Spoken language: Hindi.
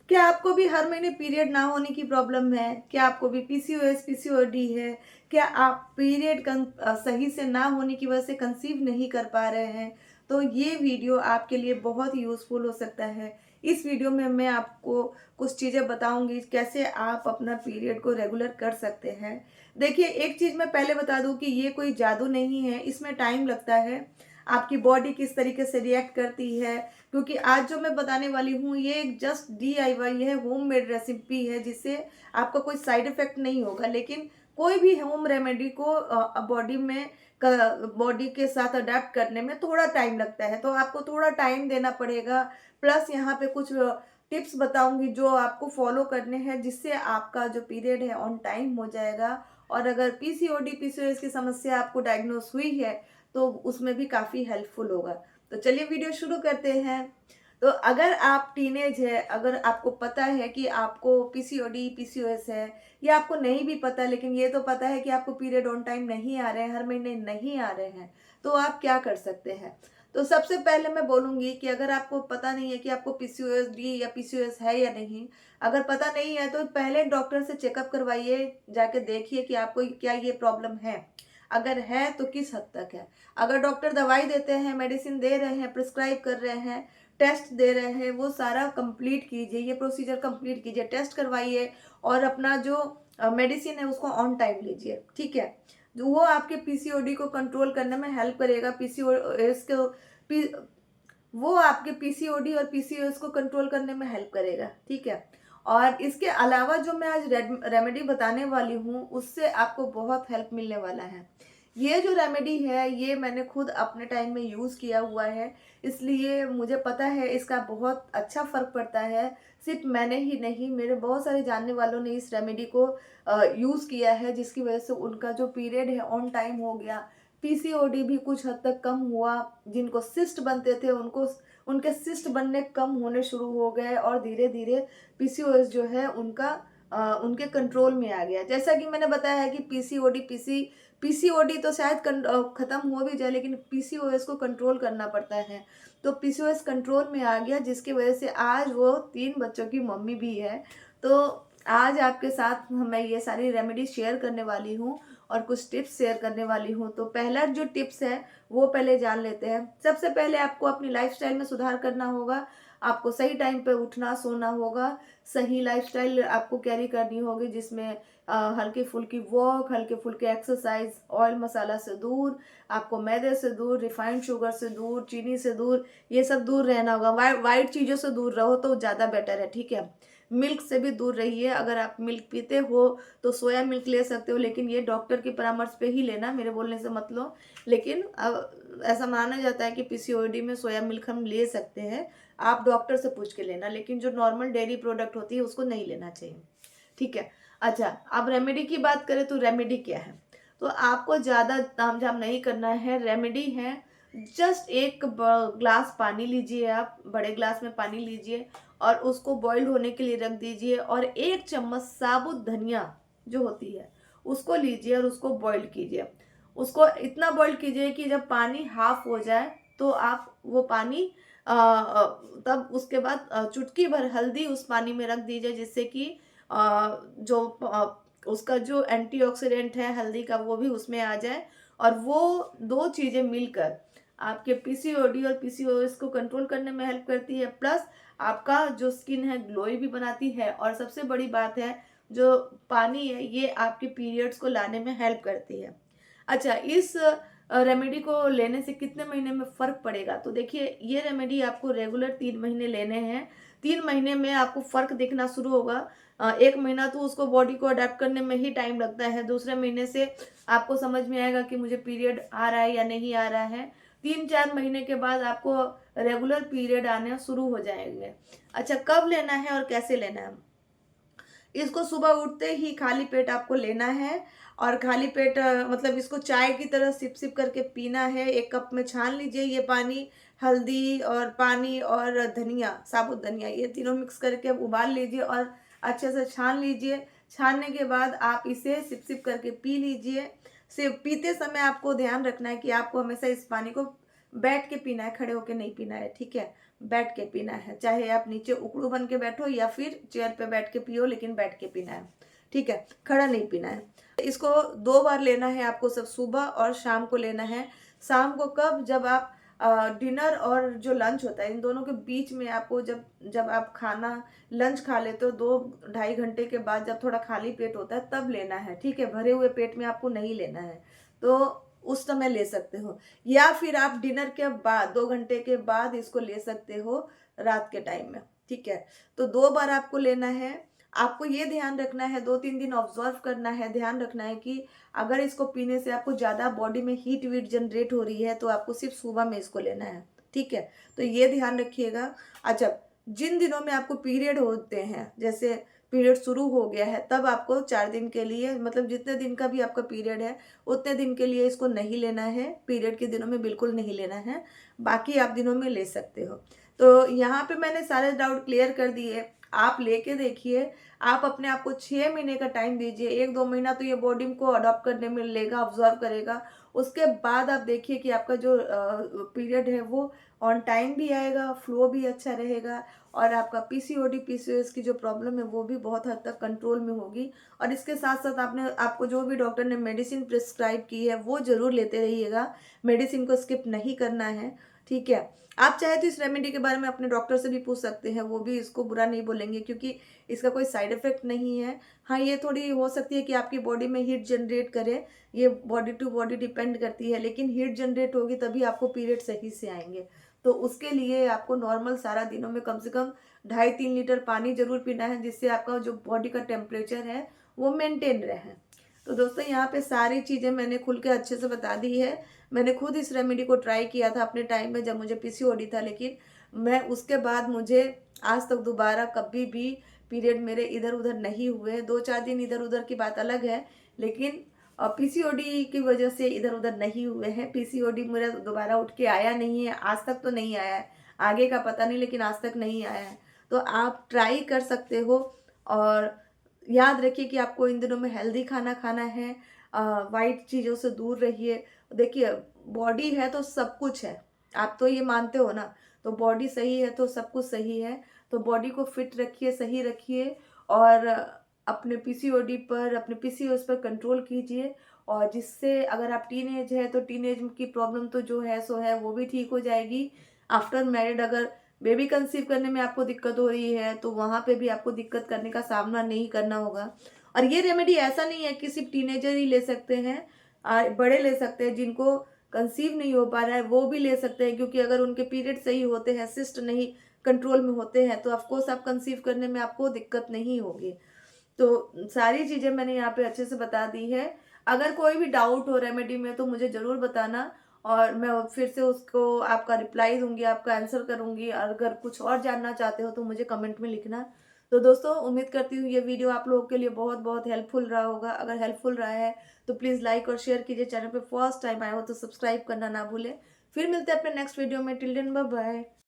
क्या आपको भी हर महीने पीरियड ना होने की प्रॉब्लम है? क्या आपको भी पीसीओएस, पीसीओडी है? क्या आप पीरियड सही से ना होने की वजह से कंसीव नहीं कर पा रहे हैं? तो ये वीडियो आपके लिए बहुत यूज़फुल हो सकता है। इस वीडियो में मैं आपको कुछ चीज़ें बताऊँगी कैसे आप अपना पीरियड को रेगुलर कर सकते हैं। देखिए, एक चीज़ मैं पहले बता दूँ कि ये कोई जादू नहीं है, इसमें टाइम लगता है। आपकी बॉडी किस तरीके से रिएक्ट करती है, क्योंकि आज जो मैं बताने वाली हूँ ये एक जस्ट डीआईवाई है, होममेड रेसिपी है, जिससे आपका कोई साइड इफेक्ट नहीं होगा। लेकिन कोई भी होम रेमेडी को बॉडी के साथ अडेप्ट करने में थोड़ा टाइम लगता है, तो आपको थोड़ा टाइम देना पड़ेगा। प्लस यहाँ पे कुछ टिप्स बताऊंगी जो आपको फॉलो करने हैं, जिससे आपका जो पीरियड है ऑन टाइम हो जाएगा। और अगर पीसीओडी पीसीओएस की समस्या आपको डायग्नोस हुई है तो उसमें भी काफ़ी हेल्पफुल होगा। तो चलिए वीडियो शुरू करते हैं। तो अगर आप टीनेज है, अगर आपको पता है कि आपको पीसीओडी पीसीओएस है, या आपको नहीं भी पता लेकिन ये तो पता है कि आपको पीरियड ऑन टाइम नहीं आ रहे हैं, हर महीने नहीं आ रहे हैं, तो आप क्या कर सकते हैं? तो सबसे पहले मैं बोलूँगी कि अगर आपको पता नहीं है कि आपको पीसीओडी या पीसीओएस है या नहीं, अगर पता नहीं है तो पहले डॉक्टर से चेकअप करवाइए, जाके देखिए कि आपको क्या ये प्रॉब्लम है। अगर है तो किस हद तक है। अगर डॉक्टर दवाई देते हैं, मेडिसिन दे रहे हैं, प्रिस्क्राइब कर रहे हैं, टेस्ट दे रहे हैं, वो सारा कंप्लीट कीजिए, ये प्रोसीजर कंप्लीट कीजिए, टेस्ट करवाइए और अपना जो मेडिसिन है उसको ऑन टाइम लीजिए, ठीक है। जो वो आपके पीसीओडी को कंट्रोल करने में हेल्प करेगा, पीसीओएस को पी, वो आपके पीसीओडी और पीसीओएस को कंट्रोल करने में हेल्प करेगा, ठीक है। और इसके अलावा जो मैं आज रेमेडी बताने वाली हूँ उससे आपको बहुत हेल्प मिलने वाला है। ये जो रेमेडी है ये मैंने खुद अपने टाइम में यूज़ किया हुआ है, इसलिए मुझे पता है इसका बहुत अच्छा फ़र्क पड़ता है। सिर्फ मैंने ही नहीं, मेरे बहुत सारे जानने वालों ने इस रेमेडी को यूज़ किया है, जिसकी वजह से उनका जो पीरियड है ऑन टाइम हो गया, पीसीओडी भी कुछ हद तक कम हुआ, जिनको सिस्ट बनते थे उनको उनके सिस्ट बनने कम होने शुरू हो गए और धीरे धीरे पीसीओएस जो है उनका उनके कंट्रोल में आ गया। जैसा कि मैंने बताया है कि पीसीओडी तो शायद खत्म हो भी जाए, लेकिन पीसीओएस को कंट्रोल करना पड़ता है। तो पीसीओएस कंट्रोल में आ गया, जिसकी वजह से आज वो 3 बच्चों की मम्मी भी है। तो आज आपके साथ मैं ये सारी रेमेडी शेयर करने वाली हूँ और कुछ टिप्स शेयर करने वाली हूँ। तो पहला जो टिप्स है वो पहले जान लेते हैं। सबसे पहले आपको अपनी लाइफस्टाइल में सुधार करना होगा। आपको सही टाइम पे उठना सोना होगा। सही लाइफस्टाइल आपको कैरी करनी होगी, जिसमें हल्की फुल्की वॉक, हल्के फुल्के एक्सरसाइज, ऑयल मसाला से दूर, आपको मैदे से दूर, रिफाइंड शुगर से दूर, चीनी से दूर, ये सब दूर रहना होगा। वाइट चीज़ों से दूर रहो तो ज़्यादा बेटर है, ठीक है। मिल्क से भी दूर रहिए। अगर आप मिल्क पीते हो तो सोया मिल्क ले सकते हो, लेकिन ये डॉक्टर के परामर्श पे ही लेना, मेरे बोलने से मत लो। लेकिन अब ऐसा माना जाता है कि पीसीओडी में सोया मिल्क हम ले सकते हैं, आप डॉक्टर से पूछ के लेना, लेकिन जो नॉर्मल डेयरी प्रोडक्ट होती है उसको नहीं लेना चाहिए, ठीक है। अच्छा, अब रेमेडी की बात करें तो रेमेडी क्या है? तो आपको ज़्यादा तामझाम नहीं करना है। रेमेडी है, जस्ट एक ग्लास पानी लीजिए, आप बड़े ग्लास में पानी लीजिए और उसको बॉइल्ड होने के लिए रख दीजिए, और 1 चम्मच साबुत धनिया जो होती है उसको लीजिए और उसको बॉइल्ड कीजिए। उसको इतना बॉइल्ड कीजिए कि जब पानी हाफ हो जाए तो आप वो पानी तब उसके बाद चुटकी भर हल्दी उस पानी में रख दीजिए, जिससे कि उसका जो एंटीऑक्सीडेंट है हल्दी का वो भी उसमें आ जाए, और वो दो चीज़ें मिलकर आपके पीसीओडी और पीसीओएस को कंट्रोल करने में हेल्प करती है। प्लस आपका जो स्किन है ग्लोई भी बनाती है, और सबसे बड़ी बात है जो पानी है ये आपके पीरियड्स को लाने में हेल्प करती है। अच्छा, इस रेमेडी को लेने से कितने महीने में फ़र्क पड़ेगा? तो देखिए, ये रेमेडी आपको रेगुलर 3 महीने लेने हैं। 3 महीने में आपको फ़र्क दिखना शुरू होगा। 1 महीना तो उसको बॉडी को अडेप्ट करने में ही टाइम लगता है। दूसरे महीने से आपको समझ में आएगा कि मुझे पीरियड आ रहा है या नहीं आ रहा है। 3-4 महीने के बाद आपको रेगुलर पीरियड आने शुरू हो जाएंगे। अच्छा, कब लेना है और कैसे लेना है? इसको सुबह उठते ही खाली पेट आपको लेना है, और खाली पेट मतलब इसको चाय की तरह सिप सिप करके पीना है। 1 कप में छान लीजिए ये पानी, हल्दी और पानी और धनिया, साबुत धनिया, ये तीनों मिक्स करके उबाल लीजिए और अच्छे से छान लीजिए। छानने के बाद आप इसे सिप सिप करके पी लीजिए। सिर्फ पीते समय आपको ध्यान रखना है कि आपको हमेशा इस पानी को बैठ के पीना है, खड़े होके नहीं पीना है, ठीक है। बैठ के पीना है। चाहे आप नीचे उकड़ू बन के बैठो या फिर चेयर पे बैठ के पियो, लेकिन बैठ के पीना है, ठीक है, खड़ा नहीं पीना है। इसको 2 बार लेना है आपको, सब सुबह और शाम को लेना है। शाम को कब? जब आप डिनर और जो लंच होता है इन दोनों के बीच में आपको, जब जब आप खाना लंच खा लेते हो 2-2.5 घंटे के बाद, जब थोड़ा खाली पेट होता है तब लेना है, ठीक है, भरे हुए पेट में आपको नहीं लेना है। तो उस समय ले सकते हो, या फिर आप डिनर के बाद 2 घंटे के बाद इसको ले सकते हो रात के टाइम में, ठीक है। तो 2 बार आपको लेना है। आपको ये ध्यान रखना है, 2-3 दिन ऑब्जर्व करना है, ध्यान रखना है कि अगर इसको पीने से आपको ज़्यादा बॉडी में हीट वीट जनरेट हो रही है तो आपको सिर्फ सुबह में इसको लेना है, ठीक है। तो ये ध्यान रखिएगा। अच्छा, जिन दिनों में आपको पीरियड होते हैं, जैसे पीरियड शुरू हो गया है, तब आपको 4 दिन के लिए, मतलब जितने दिन का भी आपका पीरियड है उतने दिन के लिए इसको नहीं लेना है। पीरियड के दिनों में बिल्कुल नहीं लेना है, बाकी आप दिनों में ले सकते हो। तो यहाँ पे मैंने सारे डाउट क्लियर कर दिए। आप लेके देखिए, आप अपने आप को 6 महीने का टाइम दीजिए। 1-2 महीना तो ये बॉडी को अडॉप्ट करने में लेगा, ऑब्जर्व करेगा। उसके बाद आप देखिए कि आपका जो पीरियड है वो ऑन टाइम भी आएगा, फ्लो भी अच्छा रहेगा, और आपका पीसीओडी पीसीओएस की जो प्रॉब्लम है वो भी बहुत हद तक कंट्रोल में होगी। और इसके साथ साथ आपको जो भी डॉक्टर ने मेडिसिन प्रिस्क्राइब की है वो ज़रूर लेते रहिएगा। मेडिसिन को स्किप नहीं करना है, ठीक है। आप चाहे तो इस रेमेडी के बारे में अपने डॉक्टर से भी पूछ सकते हैं, वो भी इसको बुरा नहीं बोलेंगे, क्योंकि इसका कोई साइड इफेक्ट नहीं है। हाँ, ये थोड़ी हो सकती है कि आपकी बॉडी में हीट जनरेट करे, ये बॉडी टू बॉडी डिपेंड करती है, लेकिन हीट जनरेट होगी तभी आपको पीरियड सही से आएंगे। तो उसके लिए आपको नॉर्मल सारा दिनों में कम से कम 2.5-3 लीटर पानी जरूर पीना है, जिससे आपका जो बॉडी का टेम्परेचर है वो मेंटेन रहे। तो दोस्तों, यहाँ पे सारी चीज़ें मैंने खुल के अच्छे से बता दी है। मैंने खुद इस रेमेडी को ट्राई किया था अपने टाइम में जब मुझे पीसीओडी था, लेकिन मैं उसके बाद मुझे आज तक दोबारा कभी भी पीरियड मेरे इधर उधर नहीं हुए। 2-4 दिन इधर उधर की बात अलग है, लेकिन पीसीओडी की वजह से इधर उधर नहीं हुए हैं। पीसीओडी मेरा दोबारा उठ के आया नहीं है, आज तक तो नहीं आया है, आगे का पता नहीं, लेकिन आज तक नहीं आया है। तो आप ट्राई कर सकते हो, और याद रखिए कि आपको इन दिनों में हेल्दी खाना खाना है, वाइट चीज़ों से दूर रहिए। देखिए, बॉडी है तो सब कुछ है, आप तो ये मानते हो ना, तो बॉडी सही है तो सब कुछ सही है। तो बॉडी को फिट रखिए, सही रखिए, और अपने पीसीओडी पर, अपने पीसीओएस पर कंट्रोल कीजिए। और जिससे अगर आप टीनेज है तो टीनेज की प्रॉब्लम तो जो है सो है वो भी ठीक हो जाएगी। आफ्टर मैरिड अगर बेबी कंसीव करने में आपको दिक्कत हो रही है तो वहाँ पे भी आपको दिक्कत करने का सामना नहीं करना होगा। और ये रेमेडी ऐसा नहीं है कि सिर्फ टीनेजर ही ले सकते हैं, बड़े ले सकते हैं, जिनको कंसीव नहीं हो पा रहा है वो भी ले सकते हैं, क्योंकि अगर उनके पीरियड सही होते हैं, सिस्ट नहीं कंट्रोल में होते हैं, तो ऑफकोर्स आप कंसीव करने में आपको दिक्कत नहीं होगी। तो सारी चीज़ें मैंने यहाँ पे अच्छे से बता दी है। अगर कोई भी डाउट हो रेमेडी में तो मुझे ज़रूर बताना, और मैं फिर से उसको आपका रिप्लाई दूंगी, आपका आंसर करूंगी। अगर कुछ और जानना चाहते हो तो मुझे कमेंट में लिखना। तो दोस्तों, उम्मीद करती हूँ ये वीडियो आप लोगों के लिए बहुत बहुत हेल्पफुल रहा होगा। अगर हेल्पफुल रहा है तो प्लीज़ लाइक और शेयर कीजिए। चैनल पे फर्स्ट टाइम आए हो तो सब्सक्राइब करना ना भूलें। फिर मिलते हैं अपने नेक्स्ट वीडियो में। Till then bye bye.